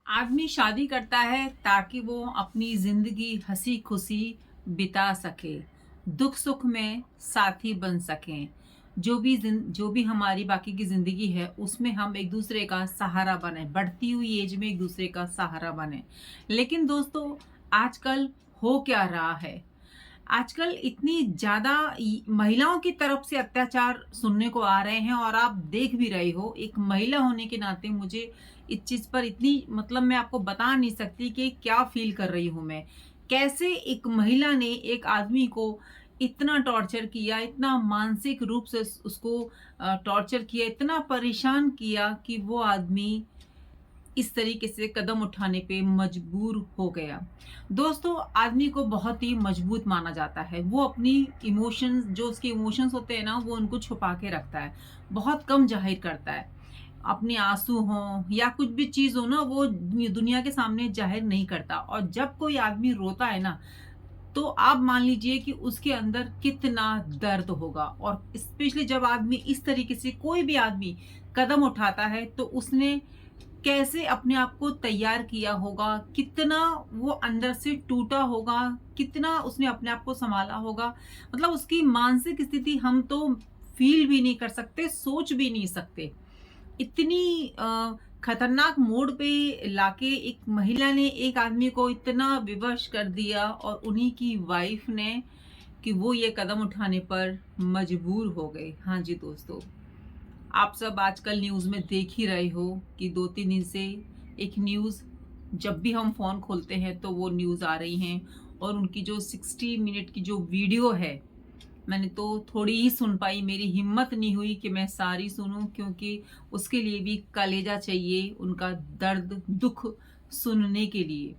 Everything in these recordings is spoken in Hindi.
आदमी शादी करता है ताकि वो अपनी जिंदगी हंसी खुशी बिता सके, दुख सुख में साथी बन सकें। जो भी हमारी बाकी की जिंदगी है उसमें हम एक दूसरे का सहारा बने, बढ़ती हुई एज में एक दूसरे का सहारा बने। लेकिन दोस्तों, आजकल हो क्या रहा है? आजकल इतनी ज़्यादा महिलाओं की तरफ से अत्याचार सुनने को आ रहे हैं और आप देख भी रहे हो। एक महिला होने के नाते मुझे इस चीज़ पर इतनी मतलब मैं आपको बता नहीं सकती कि क्या फ़ील कर रही हूँ मैं। कैसे एक महिला ने एक आदमी को इतना टॉर्चर किया, इतना मानसिक रूप से उसको टॉर्चर किया, इतना परेशान किया कि वो आदमी इस तरीके से कदम उठाने पे मजबूर हो गया। दोस्तों, आदमी को बहुत ही मजबूत माना जाता है। वो अपनी इमोशंस, जो उसके इमोशंस होते हैं ना, वो उनको छुपा के रखता है। बहुत कम ज़ाहिर करता है। अपने आँसू हों या कुछ भी चीज़ हो ना, वो दुनिया के सामने ज़ाहिर नहीं करता। और जब कोई आदमी रोता है ना, तो आप मान लीजिए कि उसके अंदर कितना दर्द होगा। और स्पेशली जब आदमी इस तरीके से, कोई भी आदमी कदम उठाता है, तो उसने कैसे अपने आप को तैयार किया होगा, कितना वो अंदर से टूटा होगा, कितना उसने अपने आप को संभाला होगा। मतलब उसकी मानसिक स्थिति हम तो फील भी नहीं कर सकते, सोच भी नहीं सकते। इतनी खतरनाक मोड़ पे लाके एक महिला ने एक आदमी को इतना विवश कर दिया और उन्हीं की वाइफ ने कि वो ये कदम उठाने पर मजबूर हो गए। हाँ जी दोस्तों, आप सब आजकल न्यूज़ में देख ही रहे हो कि 2-3 दिन से एक न्यूज़, जब भी हम फ़ोन खोलते हैं तो वो न्यूज़ आ रही हैं। और उनकी जो 60 मिनट की जो वीडियो है, मैंने तो थोड़ी ही सुन पाई। मेरी हिम्मत नहीं हुई कि मैं सारी सुनूं, क्योंकि उसके लिए भी कलेजा चाहिए, उनका दर्द दुख सुनने के लिए।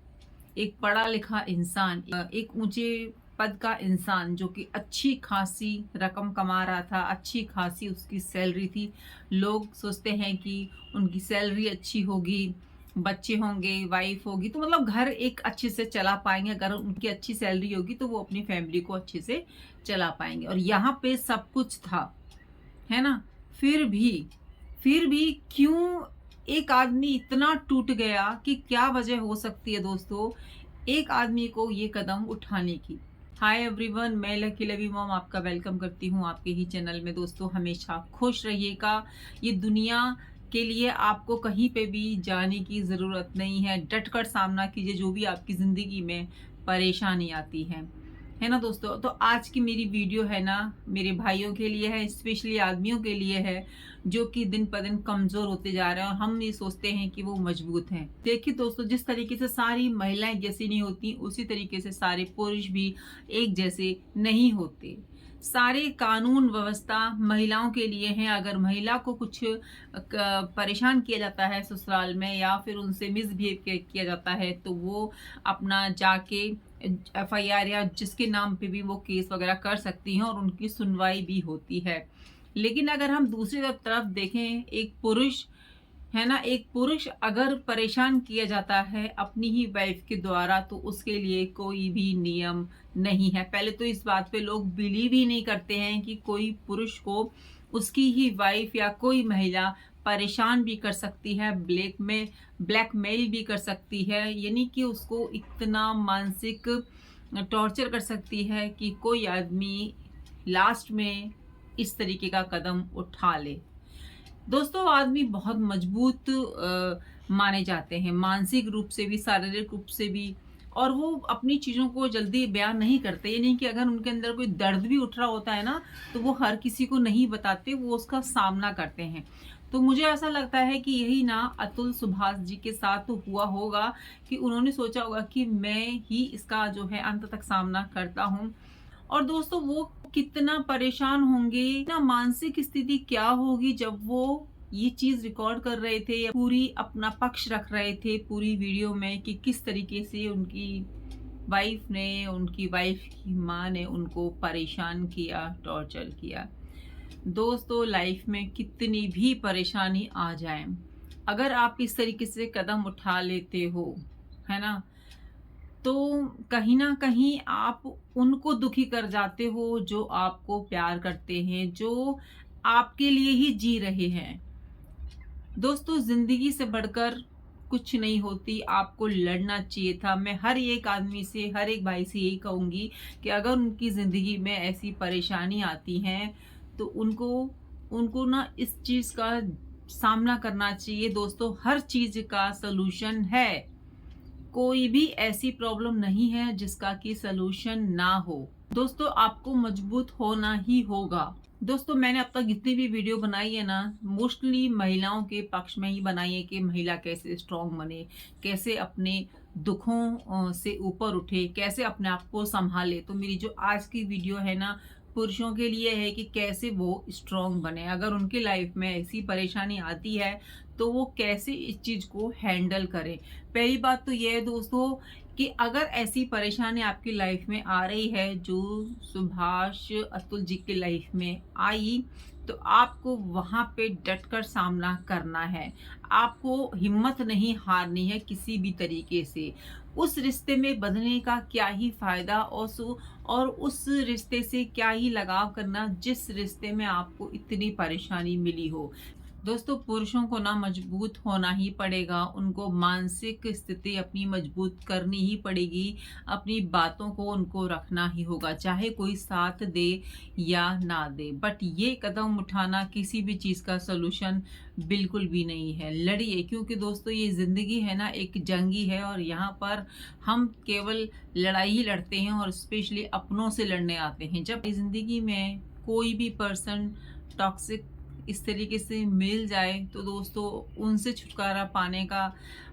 एक पढ़ा लिखा इंसान, एक ऊंचे पद का इंसान, जो कि अच्छी खासी रकम कमा रहा था, अच्छी खासी उसकी सैलरी थी। लोग सोचते हैं कि उनकी सैलरी अच्छी होगी, बच्चे होंगे, वाइफ होगी, तो मतलब घर एक अच्छे से चला पाएंगे। अगर उनकी अच्छी सैलरी होगी तो वो अपनी फैमिली को अच्छे से चला पाएंगे। और यहाँ पे सब कुछ था, है ना? फिर भी फिर भी क्यों एक आदमी इतना टूट गया? कि क्या वजह हो सकती है दोस्तों एक आदमी को ये कदम उठाने की? हाय एवरीवन, मैं लकी लवी मॉम आपका वेलकम करती हूँ आपके ही चैनल में। दोस्तों, हमेशा खुश रहिएगा। ये दुनिया के लिए आपको कहीं पे भी जाने की ज़रूरत नहीं है। डट कर सामना कीजिए जो भी आपकी ज़िंदगी में परेशानी आती है ना दोस्तों? तो आज की मेरी वीडियो है ना, मेरे भाइयों के लिए है, स्पेशली आदमियों के लिए है, जो कि दिन पर दिन कमज़ोर होते जा रहे हैं और हम ये सोचते हैं कि वो मजबूत हैं। देखिए दोस्तों, जिस तरीके से सारी महिलाएं जैसी नहीं होती, उसी तरीके से सारे पुरुष भी एक जैसे नहीं होते। सारे कानून व्यवस्था महिलाओं के लिए हैं। अगर महिला को कुछ परेशान किया जाता है ससुराल में, या फिर उनसे मिसबिहेव किया जाता है, तो वो अपना जाके एफआईआर या जिसके नाम पे भी वो केस वगैरह कर सकती हैं और उनकी सुनवाई भी होती है। लेकिन अगर हम दूसरी तरफ देखें, एक पुरुष, है ना, एक पुरुष अगर परेशान किया जाता है अपनी ही वाइफ के द्वारा, तो उसके लिए कोई भी नियम नहीं है। पहले तो इस बात पे लोग बिलीव ही नहीं करते हैं कि कोई पुरुष को उसकी ही वाइफ या कोई महिला परेशान भी कर सकती है, ब्लैकमेल भी कर सकती है, यानी कि उसको इतना मानसिक टॉर्चर कर सकती है कि कोई आदमी लास्ट में इस तरीके का कदम उठा ले। दोस्तों, आदमी बहुत मजबूत माने जाते हैं, मानसिक रूप से भी, शारीरिक रूप से भी। और वो अपनी चीज़ों को जल्दी बयान नहीं करते। ये नहीं कि अगर उनके अंदर कोई दर्द भी उठ रहा होता है ना, तो वो हर किसी को नहीं बताते, वो उसका सामना करते हैं। तो मुझे ऐसा लगता है कि यही ना अतुल सुभाष जी के साथ तो हुआ होगा, कि उन्होंने सोचा होगा कि मैं ही इसका जो है अंत तक सामना करता हूँ। और दोस्तों, वो कितना परेशान होंगे, ना मानसिक स्थिति क्या होगी जब वो ये चीज रिकॉर्ड कर रहे थे, या पूरी अपना पक्ष रख रहे थे पूरी वीडियो में, कि किस तरीके से उनकी वाइफ की माँ ने उनको परेशान किया, टॉर्चर किया। दोस्तों, लाइफ में कितनी भी परेशानी आ जाए, अगर आप इस तरीके से कदम उठा लेते हो, है ना, तो कहीं ना कहीं आप उनको दुखी कर जाते हो जो आपको प्यार करते हैं, जो आपके लिए ही जी रहे हैं। दोस्तों, जिंदगी से बढ़कर कुछ नहीं होती, आपको लड़ना चाहिए था। मैं हर एक आदमी से, हर एक भाई से यही कहूँगी कि अगर उनकी ज़िंदगी में ऐसी परेशानी आती हैं तो उनको उनको ना इस चीज़ का सामना करना चाहिए। दोस्तों, हर चीज़ का सॉल्यूशन है। कोई भी ऐसी प्रॉब्लम नहीं है जिसका कि सलूशन ना हो। दोस्तों, आपको मजबूत होना ही होगा। दोस्तों, मैंने अब तक जितनी भी वीडियो बनाई है ना, मोस्टली महिलाओं के पक्ष में ही बनाई है कि महिला कैसे स्ट्रांग बने, कैसे अपने दुखों से ऊपर उठे, कैसे अपने आप को संभाले। तो मेरी जो आज की वीडियो है ना, पुरुषों के लिए है कि कैसे वो स्ट्रांग बने। अगर उनकी लाइफ में ऐसी परेशानी आती है तो वो कैसे इस चीज़ को हैंडल करें। पहली बात तो ये है दोस्तों कि अगर ऐसी परेशानी आपकी लाइफ में आ रही है जो सुभाष अतुल जी की लाइफ में आई, तो आपको वहाँ पे डटकर सामना करना है। आपको हिम्मत नहीं हारनी है किसी भी तरीके से। उस रिश्ते में बंधने का क्या ही फायदा, और उस रिश्ते से क्या ही लगाव करना जिस रिश्ते में आपको इतनी परेशानी मिली हो। दोस्तों, पुरुषों को ना मजबूत होना ही पड़ेगा। उनको मानसिक स्थिति अपनी मजबूत करनी ही पड़ेगी। अपनी बातों को उनको रखना ही होगा, चाहे कोई साथ दे या ना दे। बट ये कदम उठाना किसी भी चीज़ का सलूशन बिल्कुल भी नहीं है। लड़िए, क्योंकि दोस्तों ये ज़िंदगी है ना, एक जंगी है और यहाँ पर हम केवल लड़ाई ही लड़ते हैं और स्पेशली अपनों से लड़ने आते हैं। जब ज़िंदगी में कोई भी पर्सन टॉक्सिक इस तरीके से मिल जाए तो दोस्तों उनसे छुटकारा पाने का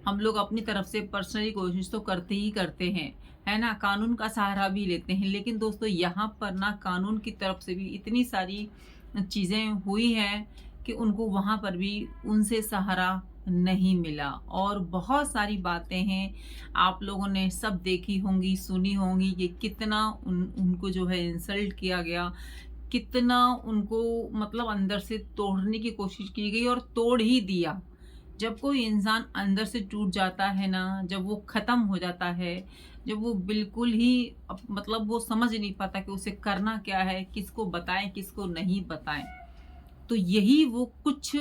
हम लोग अपनी तरफ से पर्सनली कोशिश तो करते ही करते हैं, है ना। कानून का सहारा भी लेते हैं, लेकिन दोस्तों यहाँ पर ना कानून की तरफ से भी इतनी सारी चीज़ें हुई हैं कि उनको वहाँ पर भी उनसे सहारा नहीं मिला। और बहुत सारी बातें हैं, आप लोगों ने सब देखी होंगी, सुनी होंगी कि कितना उनको जो है इंसल्ट किया गया, कितना उनको मतलब अंदर से तोड़ने की कोशिश की गई और तोड़ ही दिया। जब कोई इंसान अंदर से टूट जाता है ना, जब वो ख़त्म हो जाता है, जब वो बिल्कुल ही मतलब वो समझ नहीं पाता कि उसे करना क्या है, किसको बताएं किसको नहीं बताएं, तो यही वो कुछ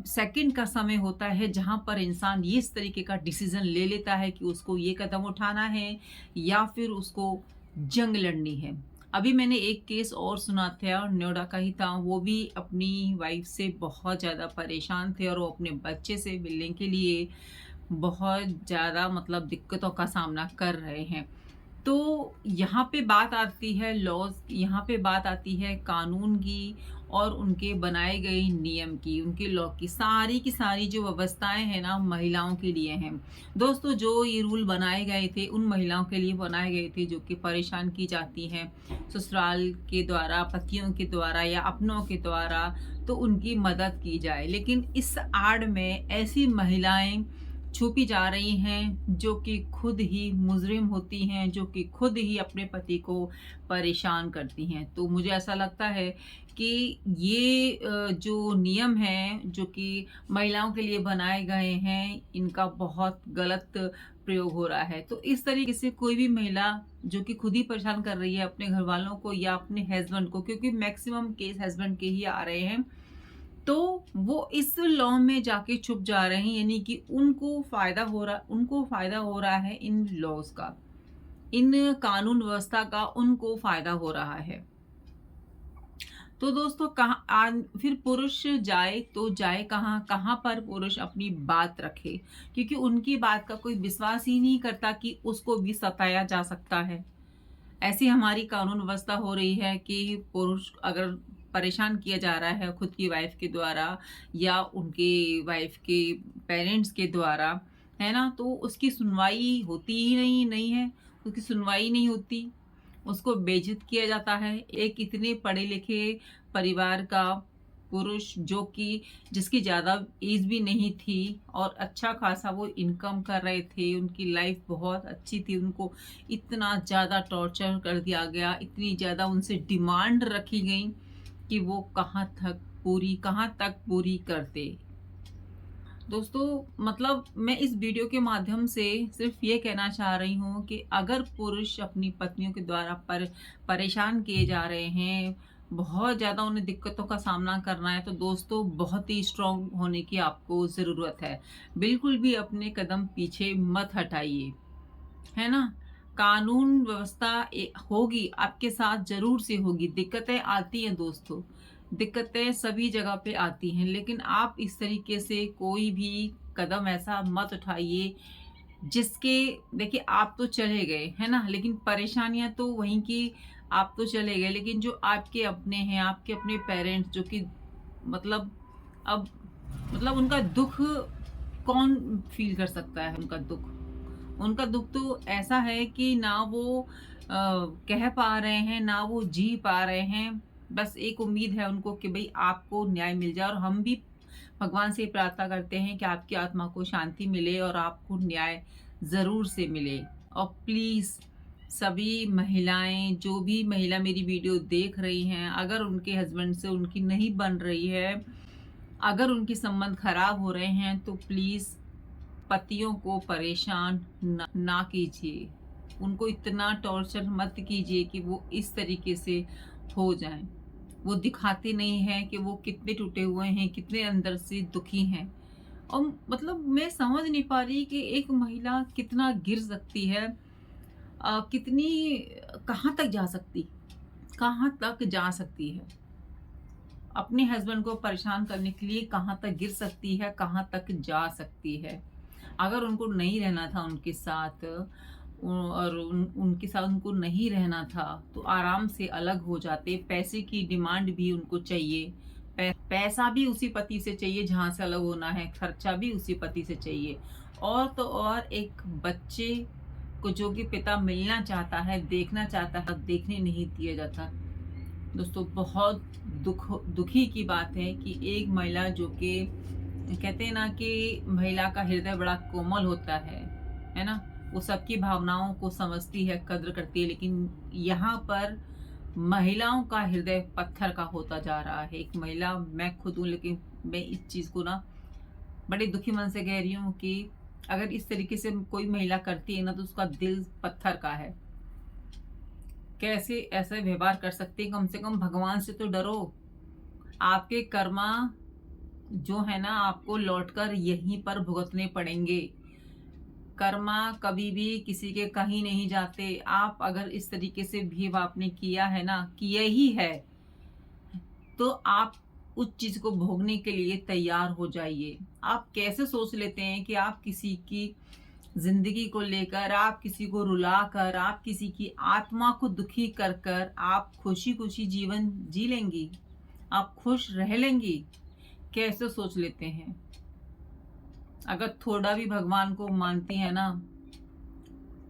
सेकंड का समय होता है जहां पर इंसान ये इस तरीके का डिसीजन ले लेता है कि उसको ये कदम उठाना है या फिर उसको जंग लड़नी है। अभी मैंने एक केस और सुना था और नोएडा का ही था। वो भी अपनी वाइफ से बहुत ज़्यादा परेशान थे और वो अपने बच्चे से मिलने के लिए बहुत ज़्यादा मतलब दिक्कतों का सामना कर रहे हैं। तो यहाँ पे बात आती है लॉज़, यहाँ पे बात आती है कानून की और उनके बनाए गए नियम की, उनके लॉ की सारी जो व्यवस्थाएं हैं ना महिलाओं के लिए हैं। दोस्तों, जो ये रूल बनाए गए थे उन महिलाओं के लिए बनाए गए थे जो कि परेशान की जाती हैं ससुराल के द्वारा, पतियों के द्वारा या अपनों के द्वारा, तो उनकी मदद की जाए। लेकिन इस आड़ में ऐसी महिलाएं छुपी जा रही हैं जो कि खुद ही मुजरिम होती हैं, जो कि खुद ही अपने पति को परेशान करती हैं। तो मुझे ऐसा लगता है कि ये जो नियम हैं जो कि महिलाओं के लिए बनाए गए हैं, इनका बहुत गलत प्रयोग हो रहा है। तो इस तरीके से कोई भी महिला जो कि खुद ही परेशान कर रही है अपने घर वालों को या अपने हस्बैंड को, क्योंकि मैक्सिमम केस हस्बैंड के ही आ रहे हैं, तो वो इस लॉ में जाके छुप जा रहे हैं। यानी कि उनको फायदा हो रहा है इन लॉज का, इन कानून व्यवस्था का उनको फायदा हो रहा है। तो दोस्तों, फिर पुरुष जाए तो जाए कहाँ पर पुरुष अपनी बात रखे, क्योंकि उनकी बात का कोई विश्वास ही नहीं करता कि उसको भी सताया जा सकता है। ऐसी हमारी कानून व्यवस्था हो रही है कि पुरुष अगर परेशान किया जा रहा है खुद की वाइफ के द्वारा या उनके वाइफ के पेरेंट्स के द्वारा, है ना, तो उसकी सुनवाई होती ही नहीं है। उसकी सुनवाई नहीं होती, उसको बेइज्जत किया जाता है। एक इतने पढ़े लिखे परिवार का पुरुष जो कि जिसकी ज़्यादा एज भी नहीं थी और अच्छा खासा वो इनकम कर रहे थे, उनकी लाइफ बहुत अच्छी थी, उनको इतना ज़्यादा टॉर्चर कर दिया गया, इतनी ज़्यादा उनसे डिमांड रखी गई कि वो कहाँ तक पूरी करते। दोस्तों, मतलब मैं इस वीडियो के माध्यम से सिर्फ ये कहना चाह रही हूँ कि अगर पुरुष अपनी पत्नियों के द्वारा परेशान किए जा रहे हैं, बहुत ज़्यादा उन्हें दिक्कतों का सामना करना है, तो दोस्तों बहुत ही स्ट्रॉन्ग होने की आपको ज़रूरत है। बिल्कुल भी अपने कदम पीछे मत हटाइए, है ना? कानून व्यवस्था होगी, आपके साथ ज़रूर से होगी। दिक्कतें आती हैं दोस्तों, दिक्कतें सभी जगह पे आती हैं, लेकिन आप इस तरीके से कोई भी कदम ऐसा मत उठाइए जिसके, देखिए आप तो चले गए, है ना? लेकिन परेशानियाँ तो वहीं की, आप तो चले गए, लेकिन जो आपके अपने हैं, आपके अपने पेरेंट्स जो कि मतलब अब मतलब उनका दुःख कौन फ़ील कर सकता है उनका दुःख? उनका दुःख तो ऐसा है कि ना वो कह पा रहे हैं, ना वो जी पा रहे हैं। बस एक उम्मीद है उनको कि भई आपको न्याय मिल जाए, और हम भी भगवान से प्रार्थना करते हैं कि आपकी आत्मा को शांति मिले और आपको न्याय ज़रूर से मिले। और प्लीज़ सभी महिलाएँ, जो भी महिला मेरी वीडियो देख रही हैं, अगर उनके हस्बैंड से उनकी नहीं बन रही है, अगर उनके संबंध खराब हो रहे हैं, तो प्लीज़ पतियों को परेशान ना कीजिए। उनको इतना टॉर्चर मत कीजिए कि वो इस तरीके से हो जाएँ। वो दिखाते नहीं हैं कि वो कितने टूटे हुए हैं, कितने अंदर से दुखी हैं। और मतलब मैं समझ नहीं पा रही कि एक महिला कितना गिर सकती है, कितनी कहाँ तक जा सकती, कहाँ तक जा सकती है। अपने हस्बैंड को परेशान करने के लिए कहाँ तक गिर सकती है, कहाँ तक जा सकती है। अगर उनको नहीं रहना था उनके साथ, और उनके साथ उनको नहीं रहना था, तो आराम से अलग हो जाते। पैसे की डिमांड भी उनको चाहिए, पैसा भी उसी पति से चाहिए जहाँ से अलग होना है, खर्चा भी उसी पति से चाहिए। और तो और एक बच्चे को जो कि पिता मिलना चाहता है, देखना चाहता है, देखने नहीं दिया जाता। दोस्तों बहुत दुखी की बात है कि एक महिला जो कि कहते हैं ना कि महिला का हृदय बड़ा कोमल होता है ना? वो सबकी भावनाओं को समझती है, कद्र करती है, लेकिन यहाँ पर महिलाओं का हृदय पत्थर का होता जा रहा है। एक महिला मैं खुद हूँ, लेकिन मैं इस चीज़ को ना बड़े दुखी मन से कह रही हूँ कि अगर इस तरीके से कोई महिला करती है ना, तो उसका दिल पत्थर का है। कैसे ऐसे व्यवहार कर सकती है? कम से कम भगवान से तो डरो। आपके कर्मा जो है ना, आपको लौटकर यहीं पर भुगतने पड़ेंगे। कर्मा कभी भी किसी के कहीं नहीं जाते। आप अगर इस तरीके से बिहेव आपने किया है ना, किया ही है, तो आप उस चीज़ को भोगने के लिए तैयार हो जाइए। आप कैसे सोच लेते हैं कि आप किसी की ज़िंदगी को लेकर, आप किसी को रुलाकर, आप किसी की आत्मा को दुखी कर कर आप खुशी-खुशी जीवन जी लेंगी? आप खुश रह लेंगी? कैसे सोच लेते हैं? अगर थोड़ा भी भगवान को मानती हैं ना,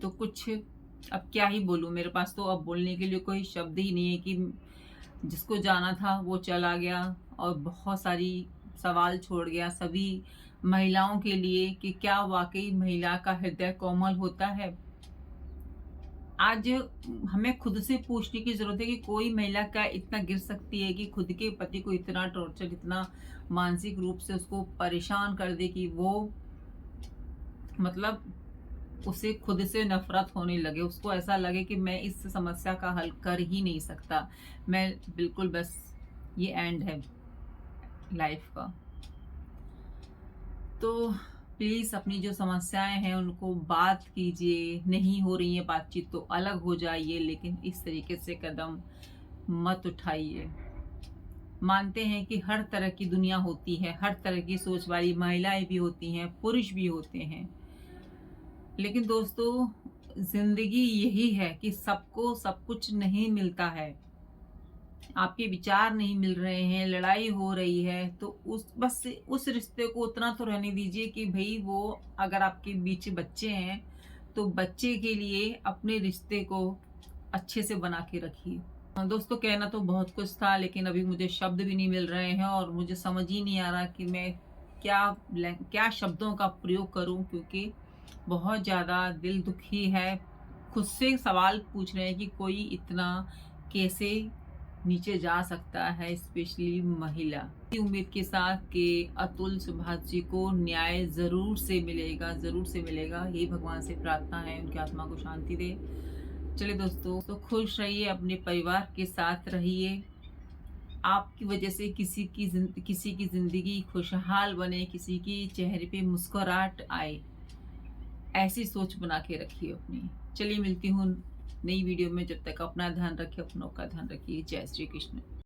तो कुछ, अब क्या ही बोलूँ, मेरे पास तो अब बोलने के लिए कोई शब्द ही नहीं है कि जिसको जाना था वो चला गया और बहुत सारी सवाल छोड़ गया सभी महिलाओं के लिए कि क्या वाक़ई महिला का हृदय कोमल होता है? आज हमें खुद से पूछने की ज़रूरत है कि कोई महिला क्या इतना गिर सकती है कि खुद के पति को इतना टॉर्चर, इतना मानसिक रूप से उसको परेशान कर दे कि वो मतलब उसे खुद से नफ़रत होने लगे। उसको ऐसा लगे कि मैं इस समस्या का हल कर ही नहीं सकता। मैं बिल्कुल बस ये एंड है लाइफ़ का। तो प्लीज़ अपनी जो समस्याएँ हैं उनको बात कीजिए, नहीं हो रही है बातचीत तो अलग हो जाइए, लेकिन इस तरीके से कदम मत उठाइए। मानते हैं कि हर तरह की दुनिया होती है, हर तरह की सोच वाली महिलाएँ भी होती हैं, पुरुष भी होते हैं। लेकिन दोस्तों ज़िंदगी यही है कि सबको सब कुछ नहीं मिलता है। आपके विचार नहीं मिल रहे हैं, लड़ाई हो रही है, तो बस उस रिश्ते को उतना तो रहने दीजिए कि भई वो, अगर आपके बीच बच्चे हैं, तो बच्चे के लिए अपने रिश्ते को अच्छे से बना के रखिए। दोस्तों कहना तो बहुत कुछ था, लेकिन अभी मुझे शब्द भी नहीं मिल रहे हैं और मुझे समझ ही नहीं आ रहा कि मैं क्या शब्दों का प्रयोग करूँ, क्योंकि बहुत ज़्यादा दिल दुखी है। खुद से सवाल पूछ रहे हैं कि कोई इतना कैसे नीचे जा सकता है, स्पेशली महिला। इसी उम्मीद के साथ कि अतुल सुभाष जी को न्याय ज़रूर से मिलेगा, ज़रूर से मिलेगा। यही भगवान से प्रार्थना है, उनकी आत्मा को शांति दे। चलिए दोस्तों, तो खुश रहिए, अपने परिवार के साथ रहिए, आपकी वजह से किसी की ज़िंदगी खुशहाल बने, किसी की चेहरे पे मुस्कुराहट आए, ऐसी सोच बना के रखिए अपनी। चलिए मिलती हूँ नई वीडियो में, जब तक अपना ध्यान रखिए, अपनों का ध्यान रखिए। जय श्री कृष्ण।